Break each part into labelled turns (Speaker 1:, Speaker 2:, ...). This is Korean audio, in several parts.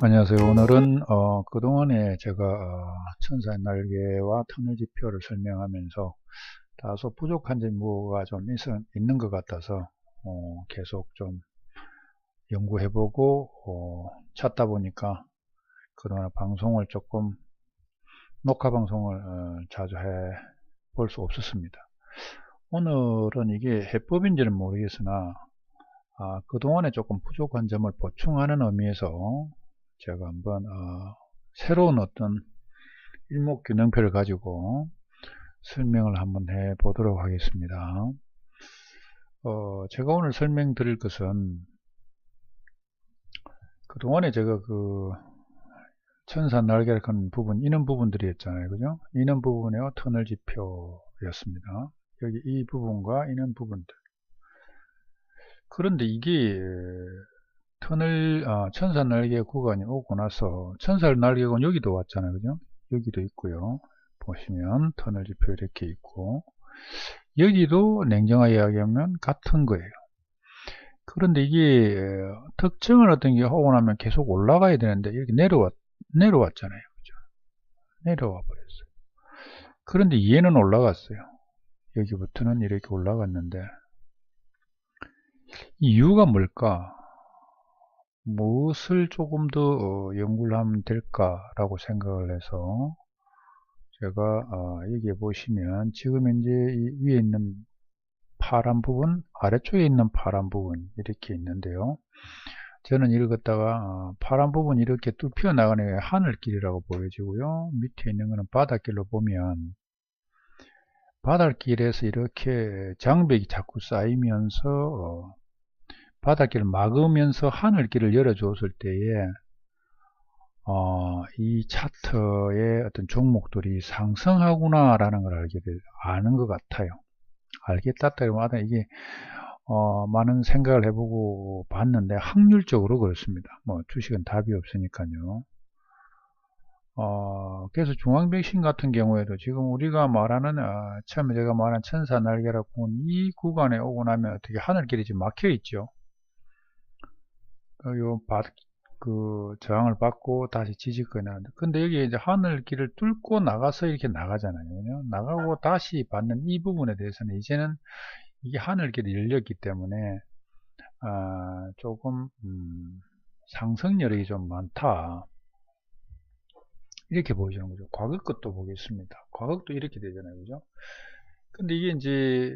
Speaker 1: 안녕하세요. 오늘은 그동안에 제가 천사의 날개와 터널 지표를 설명하면서 다소 부족한 점이 뭐가 좀 있는 것 같아서 계속 좀 연구해보고 찾다 보니까 그동안 방송을 조금 녹화 방송을 자주 해볼 수 없었습니다. 오늘은 이게 해법인지는 모르겠으나 그동안에 조금 부족한 점을 보충하는 의미에서 제가 한번 새로운 어떤 일목균형표를 가지고 설명을 한번 해 보도록 하겠습니다. 제가 오늘 설명드릴 것은 그동안에 제가 천사 날개를 건 부분, 이는 부분들이 있잖아요. 그죠? 이는 부분의 터널 지표였습니다. 여기 이 부분과 이는 부분들. 그런데 이게 천사 날개 구간이 오고 나서 천사 날개 구간 여기도 왔잖아요. 그죠? 여기도 있고요. 보시면 터널 지표 이렇게 있고 여기도 냉정하게 이야기하면 같은 거예요. 그런데 이게 특정을 어떤 게 하고 나면 계속 올라가야 되는데 이렇게 내려왔잖아요. 그죠? 내려와 버렸어요. 그런데 얘는 올라갔어요. 여기부터는 이렇게 올라갔는데 이 이유가 뭘까? 무엇을 조금 더 연구를 하면 될까라고 생각을 해서 제가 여기에 보시면 지금 이제 이 위에 있는 파란 부분, 아래쪽에 있는 파란 부분 이렇게 있는데요. 저는 이걸 갖다가 파란 부분 이렇게 뚫혀 나가는 게 하늘길이라고 보여지고요. 밑에 있는 거는 바닷길로 보면 바닷길에서 이렇게 장벽이 자꾸 쌓이면서 바닷길을 막으면서 하늘길을 열어줬을 때에 이 차트의 어떤 종목들이 상승하구나 라는 걸 아는 것 같아요. 알겠다기보다 이게 많은 생각을 해보고 봤는데 확률적으로 그렇습니다. 뭐 주식은 답이 없으니까요. 그래서 중앙백신 같은 경우에도 지금 우리가 말하는 처음에 제가 말한 천사 날개라고 본 이 구간에 오고 나면 어떻게 하늘길이 지금 막혀 있죠. 그 저항을 받고 다시 지지권이 나는데 근데 여기 이제 하늘길을 뚫고 나가서 이렇게 나가잖아요. 그죠? 나가고 다시 받는 이 부분에 대해서는 이제는 이게 하늘길이 열렸기 때문에 조금 상승 여력이 좀 많다 이렇게 보여주는 거죠. 과거 것도 보겠습니다. 과거도 이렇게 되잖아요. 그죠? 근데 이게 이제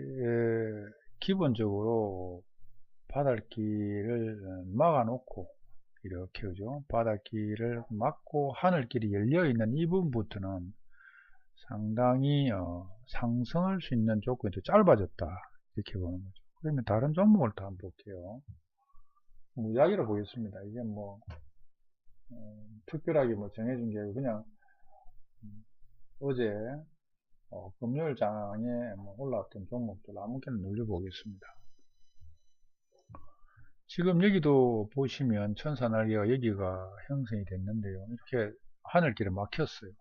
Speaker 1: 기본적으로 바닷길을 막아 놓고 이렇게 그죠? 바닷길을 막고 하늘길이 열려 있는 이 부분부터는 상당히 상승할 수 있는 조건이 더 짧아졌다 이렇게 보는 거죠. 그러면 다른 종목을 또 한번 볼게요. 무작위로 보겠습니다. 이게 뭐 특별하게 뭐 정해준 게 아니고 그냥 어제 금요일 장에 뭐 올라왔던 종목들 아무렇게나 눌러보겠습니다. 지금 여기도 보시면 천사 날개가 여기가 형성이 됐는데요. 이렇게 하늘길에 막혔어요.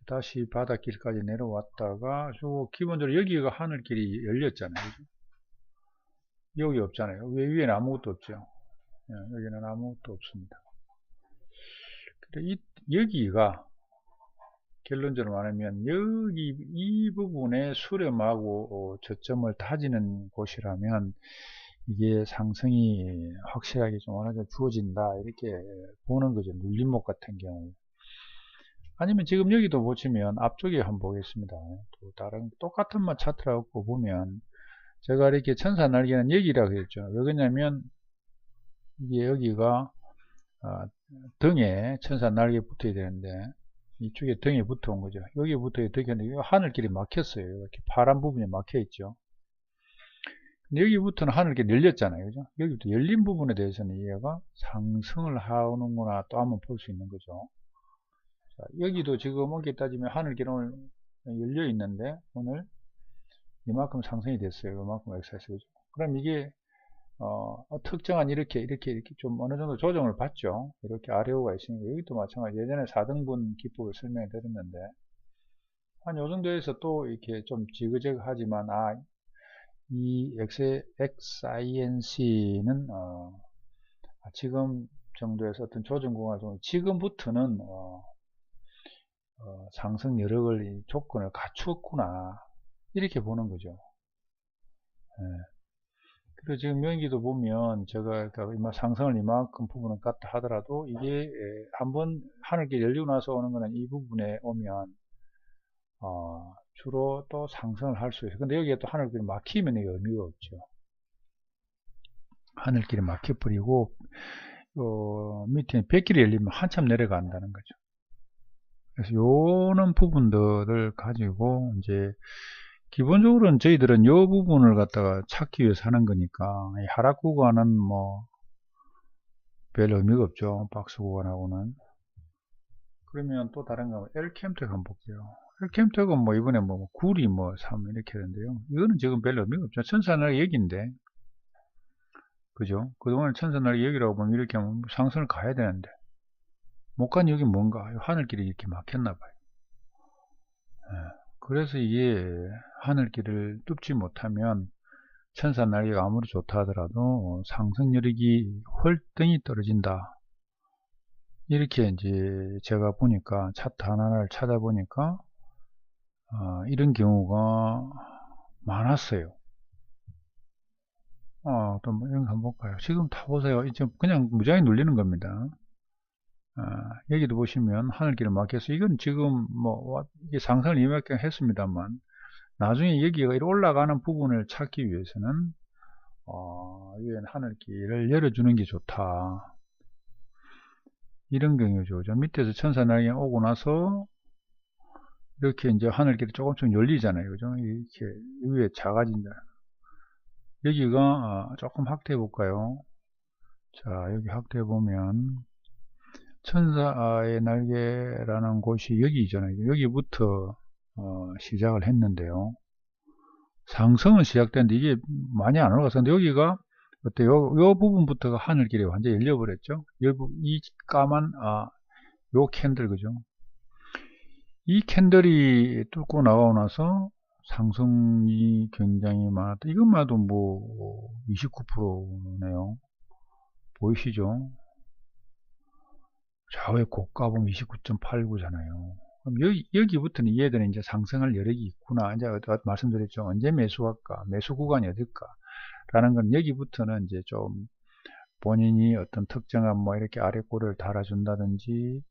Speaker 1: 다시 바닷길까지 내려왔다가 기본적으로 여기가 하늘길이 열렸잖아요. 그죠? 여기 없잖아요. 위에는 아무것도 없죠. 여기는 아무것도 없습니다. 여기가 결론적으로 말하면 여기 이 부분에 수렴하고 저점을 다지는 곳이라면 이게 상승이 확실하게 좀 어느 정도 주어진다 이렇게 보는 거죠. 눌림목 같은 경우. 아니면 지금 여기도 보시면 앞쪽에 한번 보겠습니다. 또 다른 똑같은 차트라고 보면 제가 이렇게 천사 날개는 여기라고 했죠. 왜 그러냐면 이게 여기가 등에 천사 날개 붙어야 되는데 이쪽에 등에 붙어 온 거죠. 여기 붙어야 되겠는데 하늘길이 막혔어요. 이렇게 파란 부분이 막혀 있죠. 여기부터는 하늘길이 열렸잖아요. 그죠? 여기부터 열린 부분에 대해서는 얘가 상승을 하는구나 또 한번 볼 수 있는 거죠. 자, 여기도 지금 어떻게 따지면 하늘길은 오늘 열려 있는데 오늘 이만큼 상승이 됐어요. 이만큼 엑사이즈 그죠? 그럼 이게 특정한 이렇게 좀 어느 정도 조정을 받죠. 이렇게 아래오가 있으니까 여기도 마찬가지. 예전에 4등분 기법을 설명해 드렸는데 한 요 정도에서 또 이렇게 좀 지그재그하지만 이 XINC는 지금 정도에서 어떤 조정 구간을 통해 지금부터는 상승 여력을 조건을 갖추었구나 이렇게 보는 거죠. 예. 그리고 지금 여기도 보면 제가 상승을 이만큼 부분은 같다 하더라도 이게 한번 하늘길 열리고 나서 오는 거는 이 부분에 오면 주로 또 상승을 할 수 있어요. 근데 여기에 또 하늘길이 막히면 이게 의미가 없죠. 하늘길이 막혀버리고 밑에 100길이 열리면 한참 내려간다는 거죠. 그래서 요런 부분들을 가지고 이제 기본적으로는 저희들은 요 부분을 갖다가 찾기 위해서 하는 거니까 이 하락 구간은 뭐 별 의미가 없죠. 박스 구간하고는. 그러면 또 다른 거 L캠텍 한번 볼게요. L캠텍은 뭐 이번에 뭐 구리 뭐 3 이렇게 되는데요. 이거는 지금 별 의미가 없죠. 천사날 얘기인데 그죠? 그동안 천사날 얘기라고 보면 이렇게 하면 상승을 가야 되는데 못 간 여기 뭔가 하늘길이 이렇게 막혔나 봐요. 그래서 이게 하늘길을 뚫지 못하면 천사 날개가 아무리 좋다 하더라도 상승 여력이 헐등이 떨어진다. 이렇게 이제 제가 보니까 차트 하나를 찾아보니까 이런 경우가 많았어요. 또 뭐 이런 거 한번 볼까요? 지금 다 보세요. 이제 그냥 무작위 눌리는 겁니다. 여기도 보시면 하늘길을 막혀서 이건 지금 뭐 이게 상승을 이만큼 했습니다만 나중에 여기가 올라가는 부분을 찾기 위해서는 위에 하늘길을 열어주는 게 좋다. 이런 경우죠. 저 밑에서 천사날개 오고 나서 이렇게 이제 하늘길이 조금씩 열리잖아요. 그죠? 이렇게 위에 작아진다. 여기가 조금 확대해 볼까요? 자, 여기 확대해 보면 천사의 날개라는 곳이 여기 있잖아요. 여기부터 시작을 했는데요. 상승은 시작됐는데 이게 많이 안 올라갔었는데 여기가 어때요? 요 부분부터가 하늘길이 완전히 열려버렸죠. 이 까만 요 캔들 그죠? 이 캔들이 뚫고 나가고 나서 상승이 굉장히 많았다. 이것만도 뭐 29%네요. 보이시죠? 좌우에 고가 보면 29.89잖아요. 그럼 여기부터는 얘들은 이제 상승할 여력이 있구나. 이제 말씀드렸죠. 언제 매수할까? 매수 구간이 어딜까? 라는 건 여기부터는 이제 좀 본인이 어떤 특정한 뭐 이렇게 아래꼬리를 달아준다든지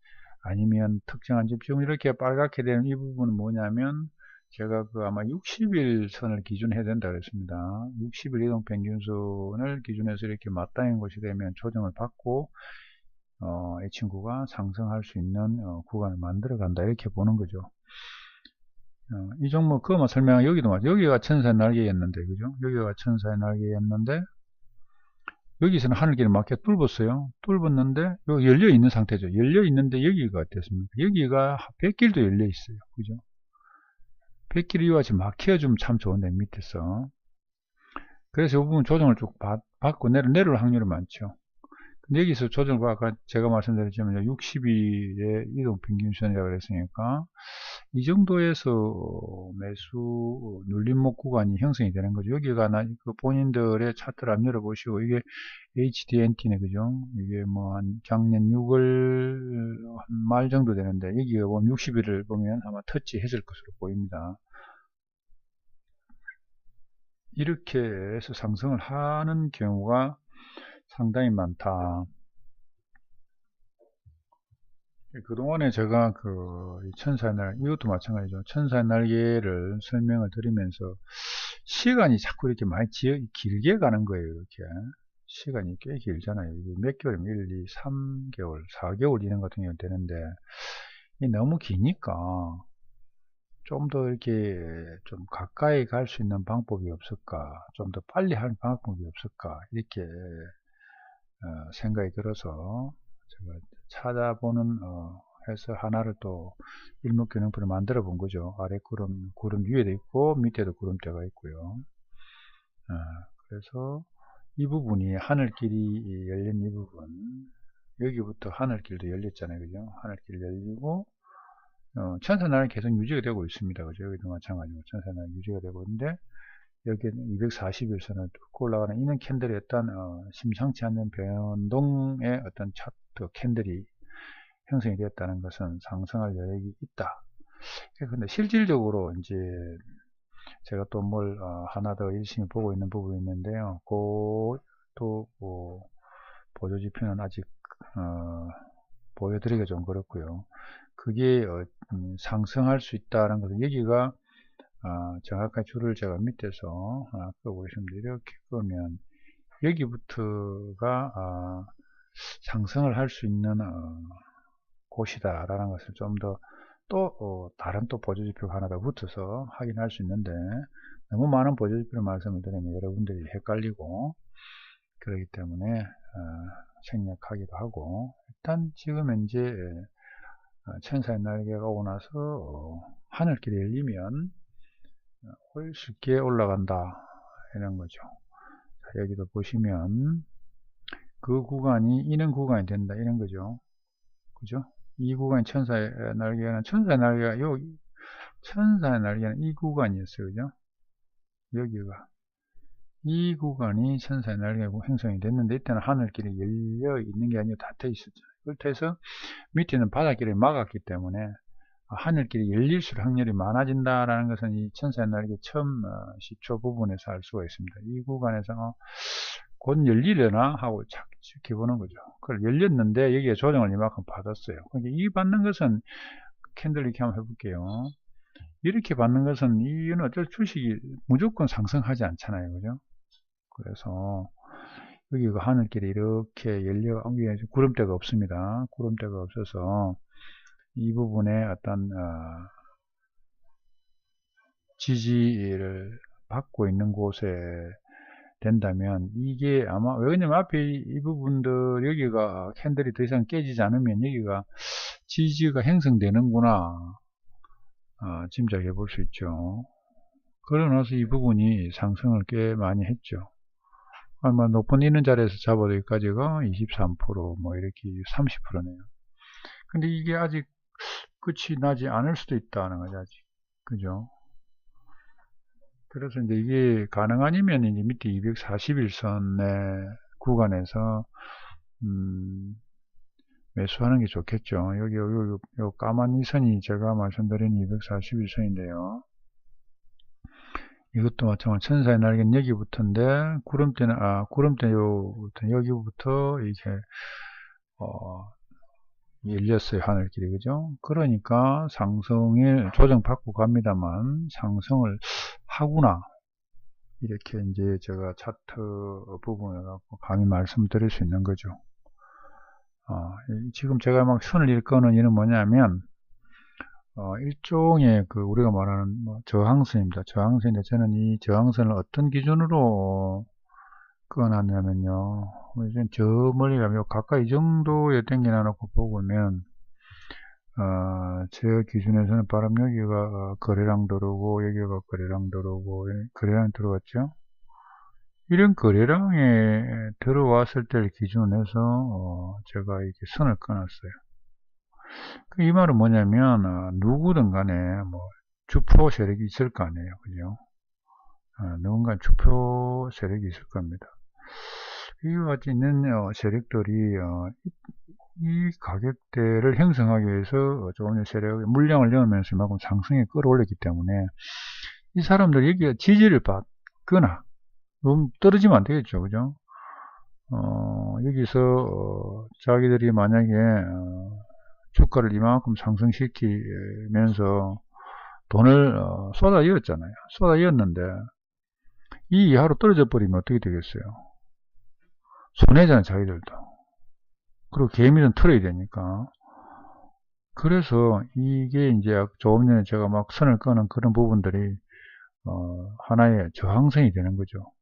Speaker 1: 아니면 특정한 지금 이렇게 빨갛게 되는 이 부분은 뭐냐면 제가 아마 60일 선을 기준해야 된다 그랬습니다. 60일 이동평균선을 기준해서 이렇게 맞닿은 곳이 되면 조정을 받고 이 친구가 상승할 수 있는 구간을 만들어 간다 이렇게 보는 거죠. 이 종목 그것만 설명하면 여기도 맞죠. 여기가 천사의 날개였는데 그죠? 여기가 천사의 날개였는데 여기서는 하늘길을 막혀 뚫었어요. 뚫었는데 여기 열려 있는 상태죠. 열려 있는데 여기가 어땠습니까? 여기가 100길도 열려 있어요. 그죠? 100길이 이와 같이 막혀주면 참 좋은데 밑에서. 그래서 이 부분 조정을 쭉 받고 내려올 확률이 많죠. 근데 여기서 조정과 아까 제가 말씀드렸지만 60일의 이동평균선이라고 그랬으니까 이 정도에서 매수 눌림목 구간이 형성이 되는 거죠. 여기가 본인들의 차트를 한번 열어보시고 이게 HDNT네 그죠? 이게 뭐 한 작년 6월 한 말 정도 되는데 여기가 보면 60일을 보면 아마 터치했을 것으로 보입니다. 이렇게 해서 상승을 하는 경우가 상당히 많다. 그동안에 제가 천사의 날, 이것도 마찬가지죠. 천사의 날개를 설명을 드리면서 시간이 자꾸 이렇게 많이 길게 가는 거예요. 이렇게. 시간이 꽤 길잖아요. 이게 몇 개월이면 1, 2, 3개월, 4개월 이런 같은 경우 되는데, 이게 너무 기니까 좀 더 이렇게 좀 가까이 갈 수 있는 방법이 없을까? 좀 더 빨리 할 방법이 없을까? 이렇게 생각이 들어서 제가 찾아보는 해서 하나를 또 일목균형표를 만들어 본 거죠. 아래 구름 위에도 있고 밑에도 구름대가 있고요. 그래서 이 부분이 하늘길이 열린 이 부분 여기부터 하늘길도 열렸잖아요. 그죠? 하늘길 열리고 천사날은 계속 유지가 되고 있습니다. 그죠? 여기도 마찬가지로 천사날 유지가 되고 있는데 여기는 241선을 뚫고 올라가는 이는 캔들의 어떤 심상치 않는 변동의 어떤 차트 캔들이 형성이 되었다는 것은 상승할 여력이 있다. 근데 실질적으로 이제 제가 또 뭘 하나 더 열심히 보고 있는 부분이 있는데요. 그또 보조지표는 아직 보여드리기가 좀 그렇고요. 그게 상승할 수 있다는 것은 여기가 정확한 줄을 제가 밑에서 하나 끄보겠습니다. 이렇게 끄면 여기부터가 상승을 할 수 있는 곳이다 라는 것을 좀 더 또 다른 또 보조지표가 하나 더 붙어서 확인할 수 있는데, 너무 많은 보조지표를 말씀을 드리면 여러분들이 헷갈리고 그렇기 때문에 생략하기도 하고, 일단 지금 현재 천사의 날개가 오고 나서 하늘길이 열리면 쉽게 올라간다 이런 거죠. 자, 여기도 보시면 그 구간이 이런 구간이 된다 이런 거죠. 그죠? 이 구간이 천사의 날개는 천사의 날개는 이 구간이었어요. 그죠? 여기가 이 구간이 천사의 날개고 형성이 됐는데, 이때는 하늘길이 열려 있는 게 아니고 닫혀 있었잖아요. 그렇다 해서 밑에는 바닷길을 막았기 때문에 하늘길이 열릴수록 확률이 많아진다라는 것은 이 천사의 날개 처음 10초 부분에서 알 수가 있습니다. 이 구간에서 곧 열리려나 하고 지켜보는 거죠. 그걸 열렸는데 여기에 조정을 이만큼 받았어요. 그러니까 이 받는 것은 캔들 이렇게 한번 해볼게요. 이렇게 받는 것은 이유는 어쩔 주식이 무조건 상승하지 않잖아요. 그죠? 그래서 여기가 하늘길이 이렇게 열려, 구름대가 없습니다. 구름대가 없어서 이 부분에 어떤 지지를 받고 있는 곳에 된다면, 이게 아마, 왜냐면 앞에 이 부분들, 여기가 캔들이 더 이상 깨지지 않으면 여기가 지지가 형성되는구나 짐작해 볼 수 있죠. 그러고 나서 이 부분이 상승을 꽤 많이 했죠. 아마 높은 있는 자리에서 잡아도 여기까지가 23%, 뭐 이렇게 30%네요. 근데 이게 아직 끝이 나지 않을 수도 있다는 거죠, 아직. 그죠? 그래서 이제 이게 가능 아니면 이제 밑에 241선의 구간에서 매수하는 게 좋겠죠. 여기 까만 이 선이 제가 말씀드린 241선인데요. 이것도 마찬가지로 천사의 날개는 여기부터인데, 구름대는 여기부터 이제 열렸어요, 하늘길이. 그죠? 그러니까 상승을 조정받고 갑니다만 상승을 하구나, 이렇게 이제 제가 차트 부분에 갖고 감히 말씀드릴 수 있는 거죠. 지금 제가 막 선을 읽거는 이는 뭐냐면 일종의 우리가 말하는 저항선입니다. 저항선인데, 저는 이 저항선을 어떤 기준으로 끊어놨냐면요, 저 멀리 가면 가까이 이 정도에 당겨놔 놓고 보면 제 기준에서는 바람 여기가 거래량 들어오고 여기가 거래량 들어오고, 거래량 들어왔죠. 이런 거래량에 들어왔을 때를 기준으로 해서 제가 이렇게 선을 끊었어요. 이 말은 뭐냐면 누구든 간에 주표 세력이 있을 거 아니에요. 그죠? 누군가 주표 세력이 있을 겁니다. 이와 같이 있는 세력들이 이 가격대를 형성하기 위해서 조금 세력의 물량을 넣으면서 이만큼 상승에 끌어올렸기 때문에, 이 사람들이 여기가 지지를 받거나 너무 떨어지면 안 되겠죠. 그죠? 여기서 자기들이 만약에 주가를 이만큼 상승시키면서 돈을 쏟아이었잖아요. 쏟아이었는데 이 이하로 떨어져 버리면 어떻게 되겠어요? 손해잖아요, 자기들도. 그리고 개미는 털어야 되니까. 그래서 이게 이제 조금 전에 제가 막 선을 끄는 그런 부분들이 하나의 저항선이 되는 거죠.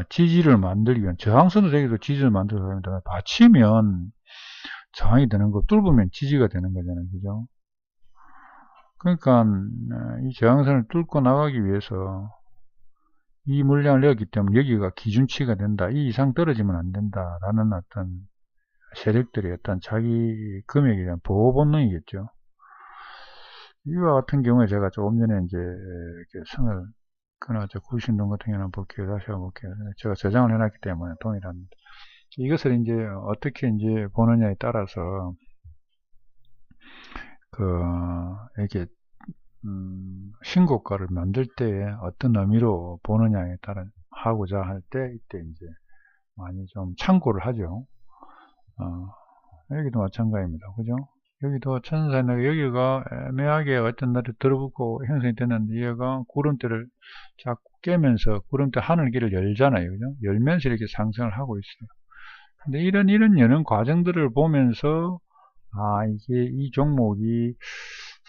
Speaker 1: 지지를 만들기 위한, 저항선도 되기도 지지를 만들어야 합니다. 받치면 저항이 되는 거, 뚫으면 지지가 되는 거잖아요. 그죠? 그러니까 이 저항선을 뚫고 나가기 위해서 이 물량을 넣었기 때문에 여기가 기준치가 된다, 이 이상 떨어지면 안 된다 라는 어떤 세력들의 어떤 자기 금액에 대한 보호 본능이겠죠. 이와 같은 경우에 제가 조금 전에 이제 이렇게 선을 그나 저 구신동 같은 경우는 볼게요. 다시 한번 볼게요. 제가 저장을 해놨기 때문에 동일합니다. 이것을 이제 어떻게 이제 보느냐에 따라서 이렇게 신고가를 만들 때 어떤 의미로 보느냐에 따라 하고자 할 때 이때 이제 많이 좀 참고를 하죠. 여기도 마찬가지입니다. 그죠? 여기도 천사의 여기가 애매하게 어떤 날에 들어붙고 형성이 됐는데 얘가 구름대를 자꾸 깨면서 구름대 하늘길을 열잖아요. 그죠? 열면서 이렇게 상승을 하고 있어요. 근데 이런 여는 과정들을 보면서 이게 이 종목이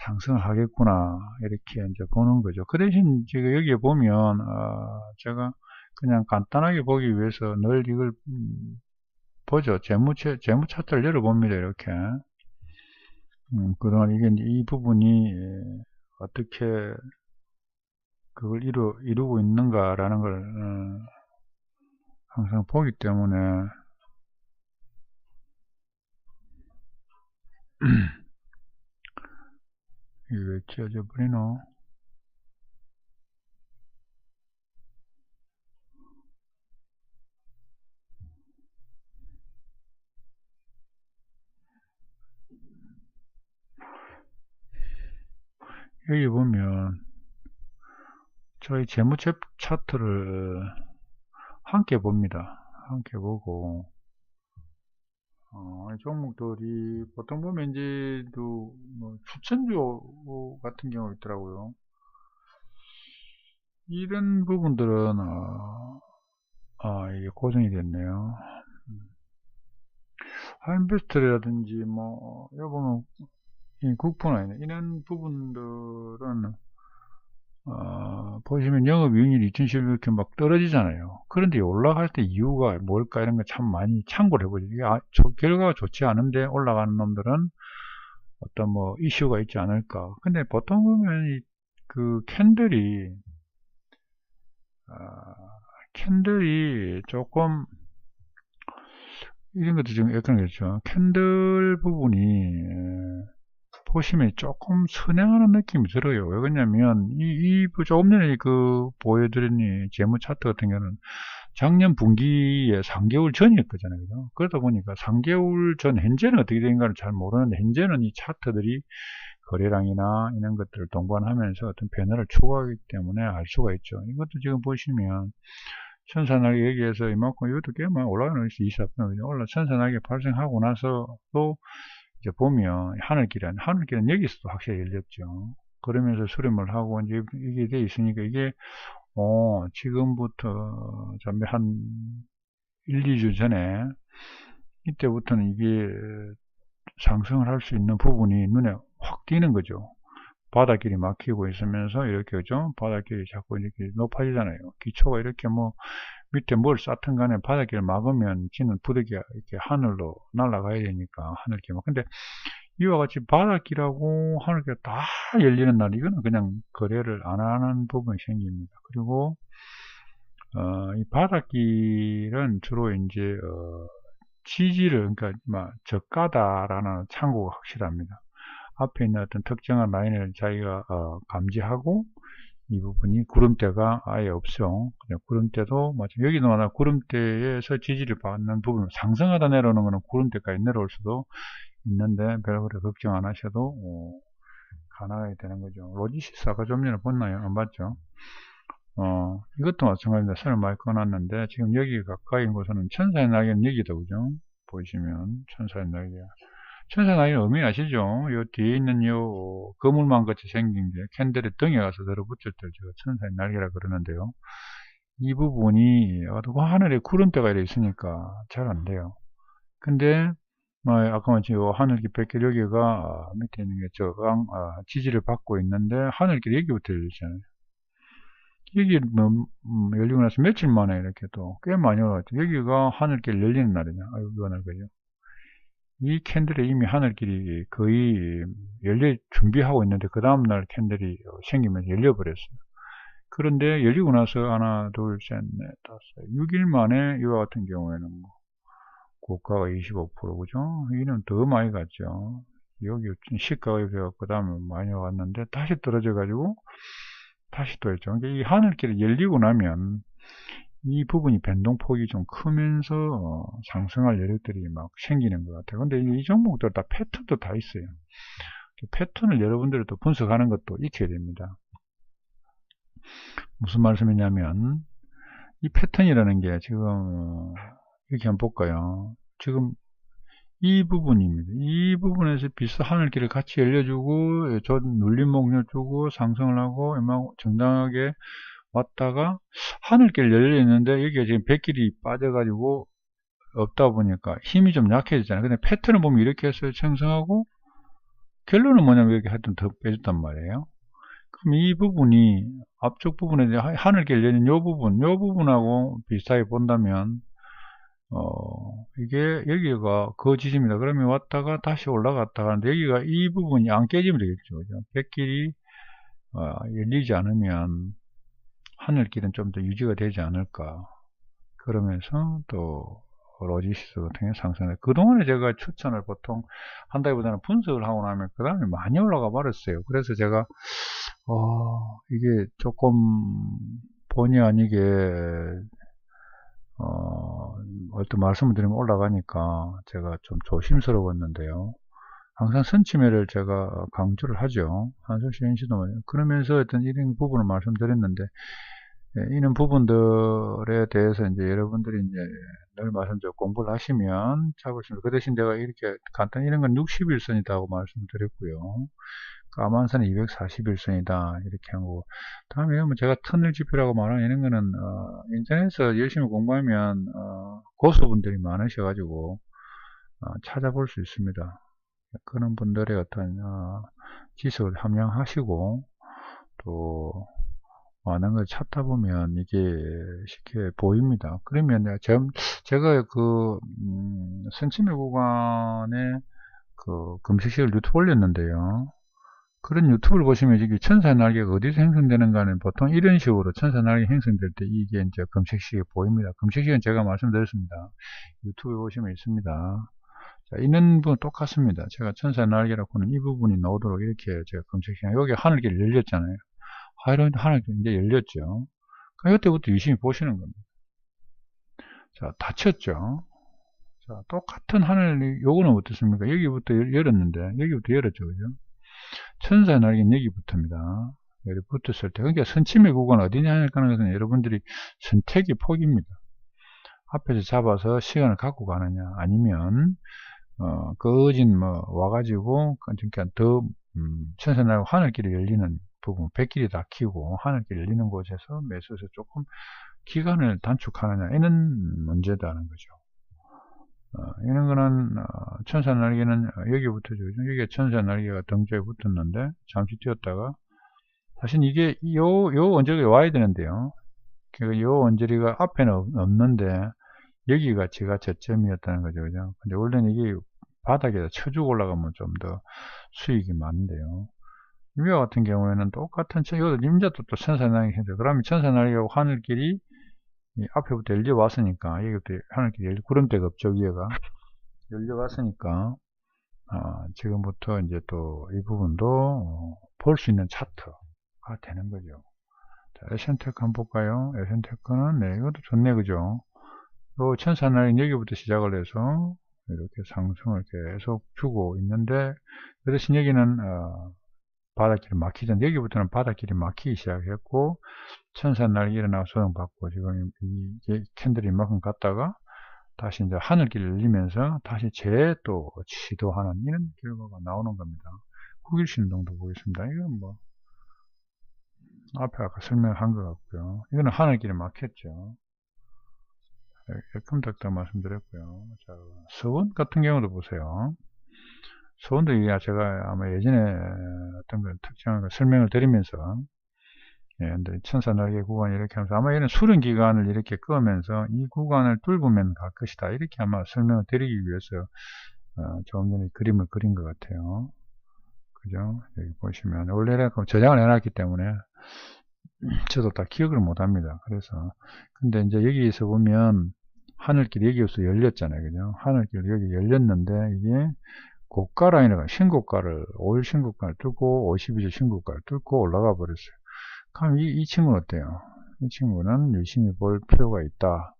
Speaker 1: 상승을 하겠구나 이렇게 이제 보는 거죠. 그 대신 지금 여기에 보면 제가 그냥 간단하게 보기 위해서 늘 이걸 보죠. 재무 차트를 열어봅니다. 이렇게 그동안 이게 이 부분이 어떻게 그걸 이루고 있는가라는 걸 항상 보기 때문에 이게 왜 찢어져 버리노? 여기 보면 저희 재무 차트를 함께 봅니다. 함께 보고 종목들이 보통 보면 이제도 뭐 추천주 같은 경우 있더라고요. 이런 부분들은 이게 고정이 됐네요. 하인베스트라든지 뭐 여기 보면 이 국분화 이런 부분들은 보시면 영업이익률이 2011 이렇게 막 떨어지잖아요. 그런데 올라갈 때 이유가 뭘까 이런 거 참 많이 참고를 해보죠. 이게 결과가 좋지 않은데 올라가는 놈들은 어떤 뭐 이슈가 있지 않을까. 근데 보통 보면 그 캔들이 조금 이런 것도 지금 약간 그렇죠. 캔들 부분이 보시면 조금 선행하는 느낌이 들어요. 왜 그러냐면 조금 전에 보여드린 이 재무 차트 같은 경우는 작년 분기에 3개월 전이었거든요. 그죠? 그러다 보니까 3개월 전 현재는 어떻게 된가를 잘 모르는데 현재는 이 차트들이 거래량이나 이런 것들을 동반하면서 어떤 변화를 추구하기 때문에 알 수가 있죠. 이것도 지금 보시면 천사날개 여기에서 이만큼 이것도 꽤 많이 올라가는 것이 24분 올라 천사날개 발생하고 나서 또 이제 보면 하늘길은 여기서도 확실히 열렸죠. 그러면서 수렴을 하고 이제 이게 돼 있으니까 이게 지금부터 잠시 한 1, 2주 전에 이때부터는 이게 상승을 할 수 있는 부분이 눈에 확 띄는 거죠. 바닷길이 막히고 있으면서 이렇게 그죠? 바닷길이 자꾸 이렇게 높아지잖아요. 기초가 이렇게 뭐 밑에 뭘 쌓든 간에 바닷길을 막으면 지는 부득이 이렇게 하늘로 날아가야 되니까 하늘길 막. 근데 이와 같이 바닷길하고 하늘길 다 열리는 날 이거는 그냥 거래를 안 하는 부분이 생깁니다. 그리고 이 바닷길은 주로 이제 지지를 그러니까 저가다라는 참고가 확실합니다. 앞에 있는 어떤 특정한 라인을 자기가 감지하고 이 부분이 구름대가 아예 없어. 구름대도 여기도 마찬가지 구름대에서 지지를 받는 부분 상승하다 내려오는 것은 구름대까지 내려올 수도 있는데 별로 걱정 안 하셔도 가능하게 되는 거죠. 로지시스 아까 좀 전에 봤나요? 안 봤죠? 이것도 마찬가지입니다. 선을 많이 꺼놨는데 지금 여기 가까이 있는 곳은 천사의 날개는 여기다 그죠? 보시면 천사의 날개. 천사의 날개는 의미 아시죠? 요 뒤에 있는 요 거물망 같이 생긴 게 캔들의 등에 가서 들어붙을 때 제가 천사의 날개라 그러는데요. 이 부분이 하늘에 구름대가 이렇게 있으니까 잘 안 돼요. 근데 아까 마치 하늘길 백길 여기가 밑에 있는 게 저강 지지를 받고 있는데 하늘길 여기부터 열리잖아요. 여기 열리고 나서 며칠 만에 이렇게 또 꽤 많이 올라왔죠. 여기가 하늘길 열리는 날이냐. 이거 날 거죠. 이 캔들에 이미 하늘길이 거의 준비하고 있는데 그 다음날 캔들이 생기면서 열려버렸어요. 그런데 열리고 나서 하나, 둘, 셋, 넷, 다섯, 6일 만에 이와 같은 경우에는 고가가 25% 그죠? 여기는 더 많이 갔죠. 여기 시가가 그 다음에 많이 왔는데 다시 떨어져 가지고 다시 또 했죠. 이 하늘길이 열리고 나면 이 부분이 변동폭이 좀 크면서 상승할 여력들이 막 생기는 것 같아요. 근데 이 종목들 다 패턴도 다 있어요. 패턴을 여러분들이 또 분석하는 것도 익혀야 됩니다. 무슨 말씀이냐면 이 패턴이라는 게 지금 이렇게 한번 볼까요? 지금 이 부분입니다. 이 부분에서 비슷한 하늘길을 같이 열려주고 저 눌림목 열주고 상승을 하고 정당하게 왔다가 하늘길 열려 있는데 여기가 지금 백길이 빠져가지고 없다 보니까 힘이 좀 약해졌잖아요. 근데 패턴을 보면 이렇게 해서 형성하고 결론은 뭐냐면 이렇게 하여튼 더 빼줬단 말이에요. 그럼 이 부분이 앞쪽 부분에 하늘길 열린 요 부분하고 비슷하게 본다면 이게 여기가 그 지점이다. 그러면 왔다가 다시 올라갔다가 하는데 여기가 이 부분이 안 깨지면 되겠죠. 그죠? 백길이 열리지 않으면 하늘길은 좀 더 유지가 되지 않을까. 그러면서 또 로지시스 같은 게 상승해. 그동안에 제가 추천을 보통 한다기보다는 분석을 하고 나면 그 다음에 많이 올라가 버렸어요. 그래서 제가 이게 조금 본의 아니게 어떤 말씀을 드리면 올라가니까 제가 좀 조심스러웠는데요. 항상 선침해를 제가 강조를 하죠. 한솔씨 NC도 그러면서 어떤 이런 부분을 말씀드렸는데 이런 부분들에 대해서 이제 여러분들이 이제 늘 말씀드려 공부를 하시면 잡으시면 그 대신 제가 이렇게 간단히 이런 건 61선이다고 말씀드렸고요. 까만선은 241선이다 이렇게 하고 다음에 뭐 제가 터널 지표라고 말하는 이런 거는 인터넷에서 열심히 공부하면 고수분들이 많으셔가지고 찾아볼 수 있습니다. 그런 분들의 어떤 지식을 함양하시고 또 많은 걸 찾다 보면 이게 쉽게 보입니다. 그러면 제가 그 선침해 구간에 그 금식식을 유튜브 올렸는데요. 그런 유튜브를 보시면 이게 천사 날개가 어디서 형성되는가는 보통 이런 식으로 천사 날개 형성될 때 이게 이제 금식식이 보입니다. 금식식은 제가 말씀드렸습니다. 유튜브에 보시면 있습니다. 자, 있는 부분 똑같습니다. 제가 천사 날개라고는 이 부분이 나오도록 이렇게 제가 금식식 여기 하늘길 열렸잖아요. 하늘길 이제 열렸죠. 그러니까 이때부터 유심히 보시는 겁니다. 자, 닫혔죠. 자, 똑같은 하늘, 요거는 어떻습니까? 여기부터 열었는데, 여기부터 열었죠. 그죠? 천사의 날개는 여기부터입니다. 여기 붙었을 때. 그러니까 선침의 구간은 어디냐 하는 것은 여러분들이 선택의 폭입니다. 앞에서 잡아서 시간을 갖고 가느냐, 아니면, 거진 와가지고, 그러니까 더, 천사의 날개 하늘길이 열리는 부분, 백길이 다 키고, 하늘길이 열리는 곳에서 매수해서 조금 기간을 단축하느냐, 이런 문제다는 거죠. 이런 거는 천사 날개는 여기부터죠. 여기가 천사 날개가 등조에 붙었는데 잠시 뛰었다가 사실 이게 요 원저리가 와야 되는데요. 그러니까 요 원저리가 앞에는 없는데 여기가 제가 저점이었다는 거죠. 그죠? 근데 원래는 이게 바닥에다 쳐주고 올라가면 좀 더 수익이 많은데요. 이와 같은 경우에는 똑같은 이것도 임자도 또 천사 날개인데 그러면 천사 날개하고 하늘길이 이 앞에부터 열려왔으니까 여기부터 하늘길이 구름대가 없죠. 위에가 열려왔으니까 지금부터 이제 또 이 부분도 볼 수 있는 차트가 되는 거죠. 자, 에센테크 한번 볼까요? 에센테크는 네, 이것도 좋네, 그죠? 요 천사날인 여기부터 시작을 해서 이렇게 상승을 계속 주고 있는데 그 대신 여기는 바닥길이 막히지 않는데 여기부터는 바닥길이 막히기 시작했고 천사날이 일어나서 소용받고 지금 이 캔들이 이만큼 갔다가 다시 이제 하늘길을 열리면서 다시 또 시도하는 이런 결과가 나오는 겁니다. 9일 신동도 보겠습니다. 이건 뭐 앞에 아까 설명한 것 같고요. 이거는 하늘길에 막혔죠. 일금닥터 말씀드렸고요. 자, 서원 같은 경우도 보세요. 서원도 제가 아마 예전에 어떤 걸 특정한 걸 설명을 드리면서 근데 천사 날개 구간 이렇게 하면서 아마 얘는 수련 기간을 이렇게 끄면서 이 구간을 뚫으면 갈 것이다 이렇게 아마 설명을 드리기 위해서 조금 전에 그림을 그린 것 같아요. 그죠? 여기 보시면 원래 저장을 해놨기 때문에 저도 다 기억을 못합니다. 그래서 근데 이제 여기에서 보면 하늘길이 여기에서 열렸잖아요. 그죠? 하늘길이 여기 열렸는데 이게 고가 라인을 신고가를 5일 신고가를 뚫고 52주 신고가를 뚫고 올라가 버렸어요. 그럼 이 친구는 어때요? 이 친구는 유심히 볼 필요가 있다.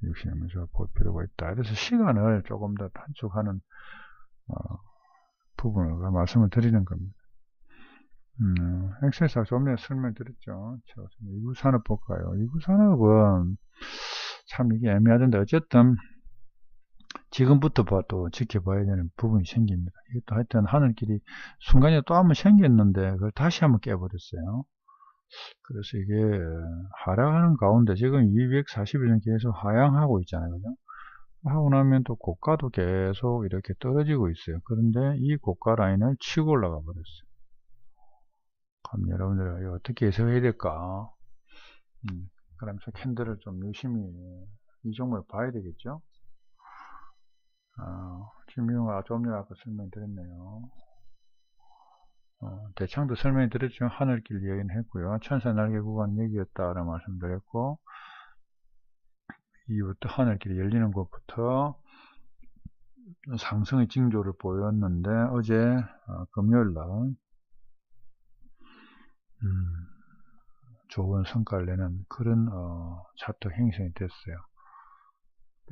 Speaker 1: 유심히 볼 필요가 있다. 그래서 시간을 조금 더 단축하는 부분을 말씀을 드리는 겁니다. 엑셀사 좀 전에 설명드렸죠. 제가 이구산업 볼까요? 이구산업은 참 이게 애매하던데 어쨌든 지금부터 봐도 지켜봐야 되는 부분이 생깁니다. 이것도 하여튼 하늘길이 순간에 또 한번 생겼는데 그걸 다시 한번 깨버렸어요. 그래서 이게 하락하는 가운데 지금 240일 계속 하향하고 있잖아요. 그죠? 하고 나면 또 고가도 계속 이렇게 떨어지고 있어요. 그런데 이 고가 라인을 치고 올라가 버렸어요. 그럼 여러분들 어떻게 해석해야 될까? 그러면서 캔들을 좀 유심히 이 종목을 봐야 되겠죠? 지금 이거 좀 전에 아까 설명드렸네요. 대창도 설명드렸지만 하늘길 여긴 했고요. 천사 날개 구간 여기였다라는 말씀드렸고, 이부터 하늘길이 열리는 곳부터 상승의 징조를 보였는데 어제 금요일날 좋은 성과를 내는 그런 차트 형성이 됐어요.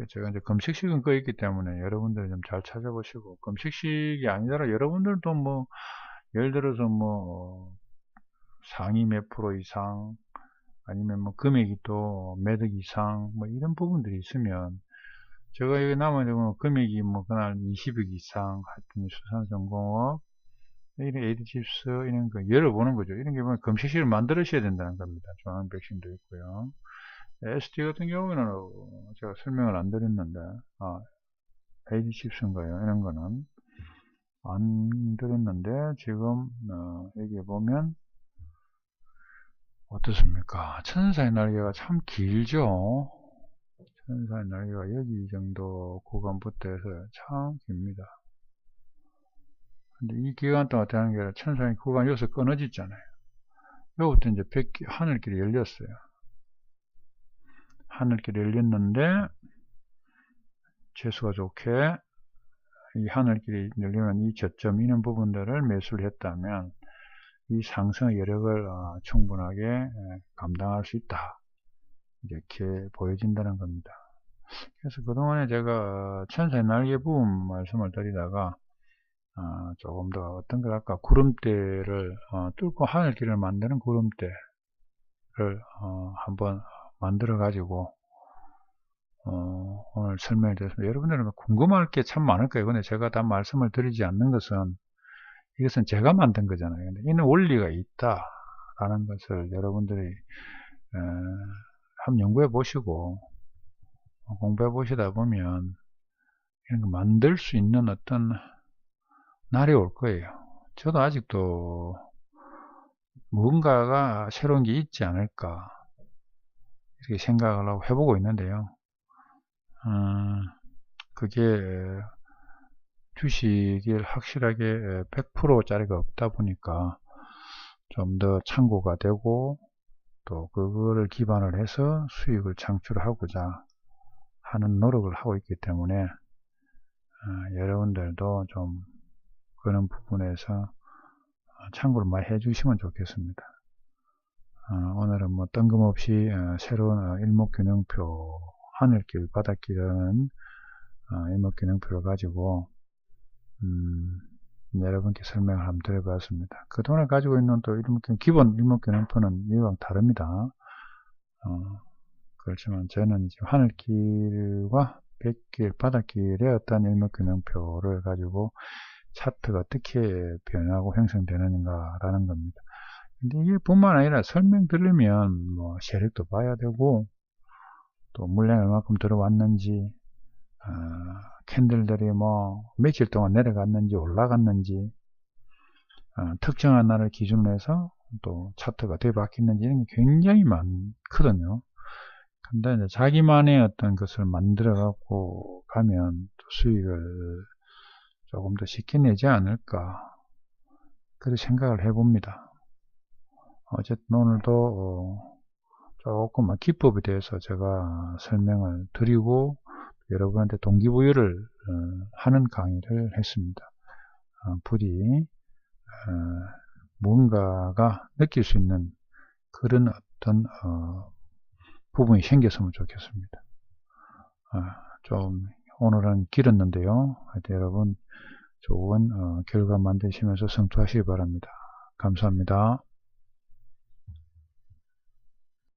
Speaker 1: 제가 이제 금식식은 꺼 있기 때문에 여러분들 좀 잘 찾아보시고, 금식식이 아니더라 여러분들도 뭐 예를 들어서 뭐 상위 몇 프로 이상 아니면 뭐 금액이 또 매덕 이상 뭐 이런 부분들이 있으면 제가 여기 남은 금액이 뭐 그날 20억 이상 하여튼 수산성공업 이런 에이드칩스 이런 거 열어보는 거죠. 이런 게 보면 금식실을 만들으셔야 된다는 겁니다. 중앙백신도 있고요. SD 같은 경우에는 제가 설명을 안 드렸는데 에이드칩스인가요? 이런 거는 안 드렸는데 지금 여기 보면 어떻습니까? 천사의 날개가 참 길죠. 천사의 날개가 여기 정도 구간부터 해서 참 깁니다. 근데 이 기간 동안 어떻게 하는 게 아니라 천사의 구간 여기서 끊어졌잖아요. 여기부터 이제 하늘길이 열렸어요. 하늘길이 열렸는데 재수가 좋게 이 하늘길이 열리는 이 저점 이런 부분들을 매수를 했다면 이 상승의 여력을 충분하게 감당할 수 있다. 이렇게 보여진다는 겁니다. 그래서 그동안에 제가 천사의 날개 부분 말씀을 드리다가 조금 더 어떤 걸 할까 구름대를 뚫고 하늘길을 만드는 구름대를 한번 만들어 가지고 오늘 설명을 드렸습니다. 여러분들은 궁금할 게 참 많을 거예요. 근데 제가 다 말씀을 드리지 않는 것은 이것은 제가 만든 거잖아요. 근데 이는 원리가 있다 라는 것을 여러분들이 한번 연구해 보시고 공부해 보시다 보면 이런 거 만들 수 있는 어떤 날이 올 거예요. 저도 아직도 무언가가 새로운 게 있지 않을까 이렇게 생각을 하고 해보고 있는데요. 그게 주식을 확실하게 100%짜리가 없다 보니까 좀 더 참고가 되고 또 그거를 기반을 해서 수익을 창출하고자 하는 노력을 하고 있기 때문에 여러분들도 좀 그런 부분에서 참고를 많이 해주시면 좋겠습니다. 오늘은 뭐 뜬금없이 새로운 일목균형표 하늘길 바닷길이라는 일목균형표를 가지고 여러분께 설명을 한번 드려봤습니다. 그동안 가지고 있는 또 기본 일목균형표는 이거랑 다릅니다. 그렇지만 저는 지금 하늘길과 백길, 바닷길의 어떤 일목균형표를 가지고 차트가 어떻게 변하고 형성되는가 라는 겁니다. 근데 이게 뿐만 아니라 설명드리면 뭐 세력도 봐야 되고 또 물량이 얼마큼 들어왔는지 캔들들이 뭐 며칠 동안 내려갔는지 올라갔는지 특정한 날을 기준으로 해서 또 차트가 어떻게 바뀌는지 이런 게 굉장히 많거든요. 근데 이제 자기만의 어떤 것을 만들어 갖고 가면 또 수익을 조금 더 쉽게 내지 않을까 그렇게 생각을 해봅니다. 어쨌든 오늘도 조금 기법에 대해서 제가 설명을 드리고 여러분한테 동기부여를 하는 강의를 했습니다. 부디 무언가가 느낄 수 있는 그런 어떤 부분이 생겼으면 좋겠습니다. 좀 오늘은 길었는데요. 하여튼 여러분 좋은 결과 만드시면서 성투하시기 바랍니다. 감사합니다.